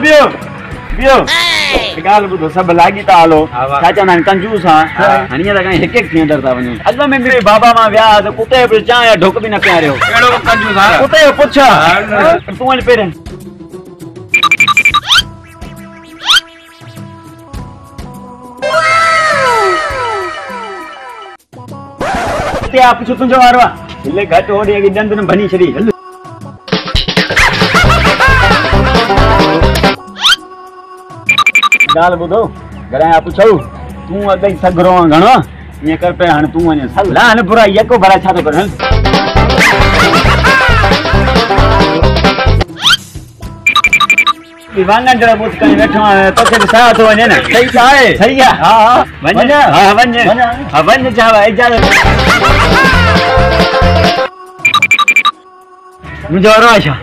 बियो बियो गाल बुधो सब लागी ता हलो छा चवंदा आहिनि कंजूस हां हणीअ त कहीं हिक हिक थी अंदर ता वञूं अॼु में बि बाबा मां विया त कुते बि चांहि ढुक बि न पियारियो कहिड़ो कंजूस हां कुते पुछ तूं वञ पहिरें ते आप पुछ तुंहिंजो वारो आहे हिले घटि होॾे अॻे ॾंद न भनी छॾी हल गाल बुधो घरां पुछो तूं अॻई सगरो घणो ईअं कर पे हाणे तूं वञ ला हल बुरा यको भरा छा थो कर हल दीवाना जरा बुध कहीं वेठो तोखे बि साह थो वञे न सही आहे सही आहे हा हा वञ हा वञ हा वञ जावा इजाज़त मुंहिंजो वारो आहे छा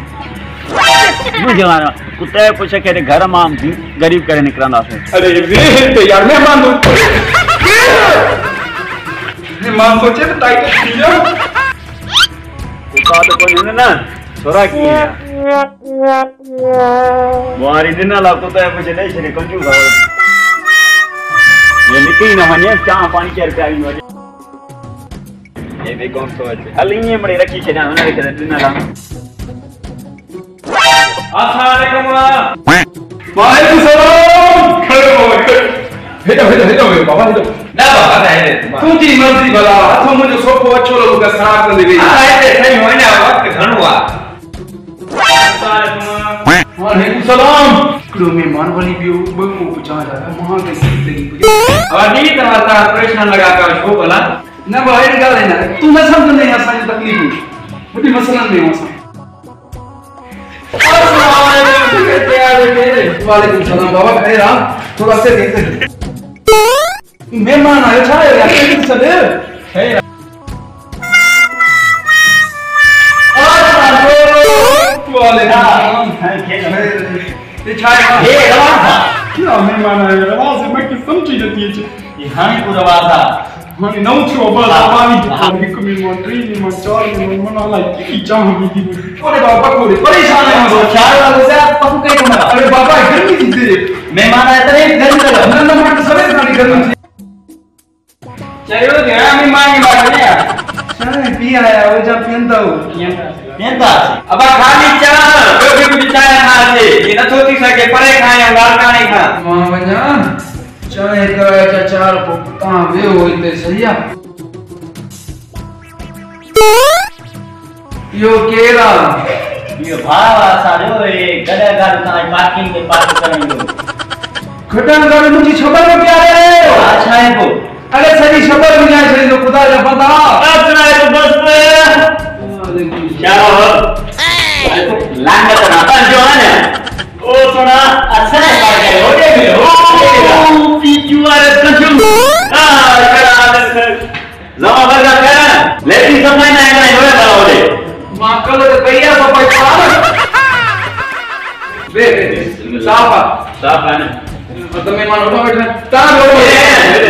मुंहिंजो वारो कुते पुछ के घर मां गरीब करे निकिरंदासीं अरे वे तो यार मेहमान मेहमान सोचे तो टाइट थी जा कुता तो कोई न छोरा की वारी दिन ला कुते पुछ नहीं छे कंजू खाओ ये निकली न वने चाह पानी केर पे आई वने ये भी कौन तो हल ये मरे रखी छे ना उन्हें के दिन ला अस्सलाम वालेकुम वालेकुम सलाम खड़े हो हेडो बाबा हेडो ना बाबा है तू जी मर्जी भला तू मुझे सोपो अच्छो लोग का खराब कर दे है सही हो ना वक्त घणो आ वालेकुम सलाम क्रो मेहमान वाली भी बहु पूछा जा वहां के जिंदगी अब नी तवा परेशान लगा कर छो भला ना भाई गाल है ना तू न समझ नहीं असा तकलीफ मुझे मसला नहीं हो सा वालेकुम सलाम बाबा खैर आ थोड़ा से देख मेहमान आयो छा यार कैसे सदे खैर वालेकुम ये छा हे रवा क्या मेहमान आयो रवा से मैं किस समझी जती है ये हां को रवा था हां नौ छो बल पानी एक मेहमान ट्री में चार में मना ला की चाह भी थी ओरे बाबा को परेशान है वो चार वाले से पक्कू कहीं ना अरे बाबा गर्मी थी मेहमान आए तो गर्मी लगा ना मत सवेरे खानी गर्मी थी चलो गया मेहमान की बात है चाय पी आया वो जब पींदा हो पींदा अब खाली चाह कोई भी कुछ चाय खा ले ये न सोची सके परे खाए गाल का नहीं खा मां वजा चाय कराए चा चार पुता वे होते सही है यो केरा यो भावा सारो ए गडा गाड़ का पार्किंग में पार्क करेंगे खटन गाड़ मुझे खबर में क्या है अच्छा है को अरे सही खबर में जाए सही तो खुदा जा बता अच्छा है तो बस चलो लांगा तो ना जो है ना ओ सुना अच्छा है बात है हो गया ओ पीछू वाले कंजूस करा जमा बगा कर लेकिन समय ना है होए वाला होले मां कल तो भैया को पहचान वे साफ है ना तो मेहमान उठो बैठे ता लो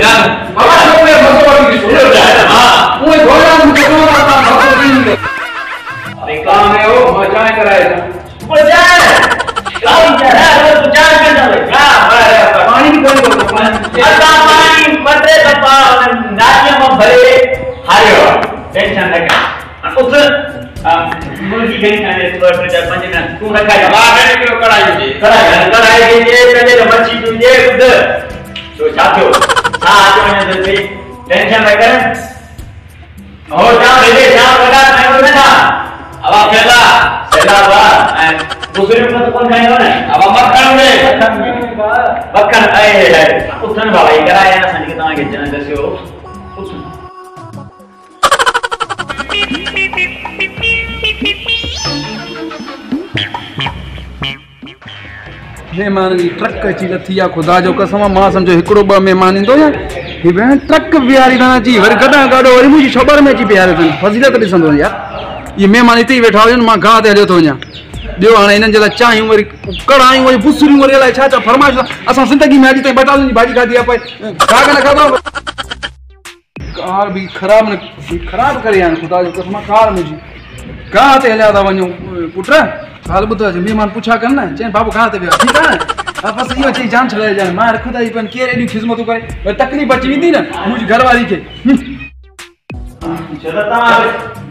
ना बाबा सब में भगवान की सुनो जाए हां वो घोड़ा मुझे को आता भगवान अरे काम है वो मजाए कराए मजाए काम क्या है तो चाय कर दे हां पानी भी कोई को पानी अच्छा पानी पत्रे दबा नाचिया में भरे हायो टेंशन लगा उस मुर्गी कहीं खाने तो जब 5 मिनट तू रखा है 12 किलो कढ़ाई के पहले तो मच्छी तुझे खुद तो साथियों साथ में से टेंशन न कर और जा ले शाम लगा मैं बोल ना अब आप चला बा दूसरे में तो कौन खाएगा ना अब मक्खन आए उठन बाबा ये कराया ना संग के के जन जैसे हो मेहमान की ट्रक अची थी आ खुदा जो कसम मां समझो एकड़ो ब मेहमान इंदो या ही भेण ट्रक बिहारी ना अची वरी गडा गाडो वरी मुजी खबर में अची बिहारे थन फजीलत दिसंदो यार ये मेहमान इते वेठा हो मां गा ते हलियो तो वञा ॿियो हाणे इन्हनि जे लाइ चांहियूं वरी कढ़ायूं वरी बुसरियूं वरी अलाए छा छा फरमाइश असां ज़िंदगी में अॼु ताईं बटालनि जी भाॼी खाधी आहे पई खाग न खाधो कार बि ख़राब करे आहिनि खुदा जो कसम कार मुंहिंजी गा ते हलिया था वञूं पुट हाल बुतो जे मेहमान पूछा करना चेन बाबू कहां ते ठीक है ना बस यो चीज जान छड़े जान मार खुदा ही पन केरे दी खिदमत करे तकलीफ बची दी ना मुझ घर वाली के चलो ता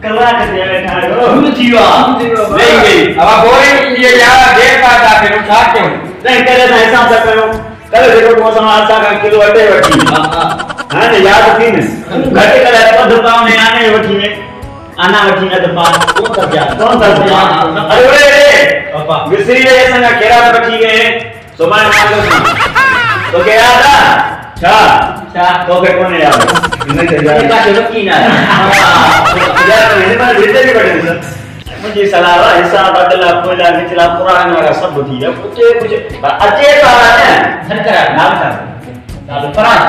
कला के दे बैठा हो मुझ जीवा नहीं अब बोले ये यार देर का जा फिर उठा क्यों नहीं करे ना हिसाब से करो कल देखो तुम समाज का किलो अटे वठी हां ने याद थी ने घटे करे तो दुकान में आने वठी में आना वठी ना तो बात कौन कर जा अरे ओए पापा विसरी रे संगा केरा वठी गए सुबह मार तो के याद आ अच्छा तो के कोने याद नहीं तो यार का जो की ना यार मैंने बार भेजे भी पड़े सर मुझे सलाह हिस्सा बदला कोला निचला पुराना वाला सब थी है कुछ अचे वाला है धन करा नाम का नाम फरहान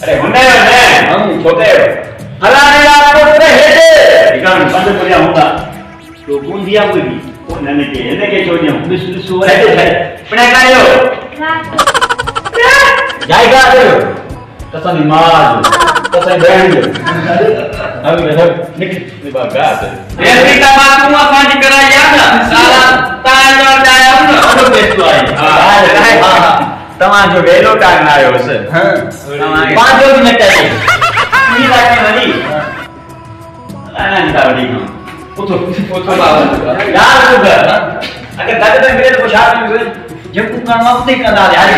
अरे हुंडे ने हम छोटे हलाने आपको पूरे हेटे इकान बंद कर होगा तो कौन दिया कोई भी वो नने के छोड़ दिया बिस सो है अपने कायो जाएगा दे तसनी मार तसनी बैंड अभी निकल बाबा ये भी तमाम पानी करा याद साला ताजा जाया ना और बेच तो आई हां तमा जो वेलो टांगना आयो सर हां पांच मिनट है ये बात वाली आना निकाली उठो बाबा यार तू अगर दादा मेरे को शादी में जब तू करना उतने करा यार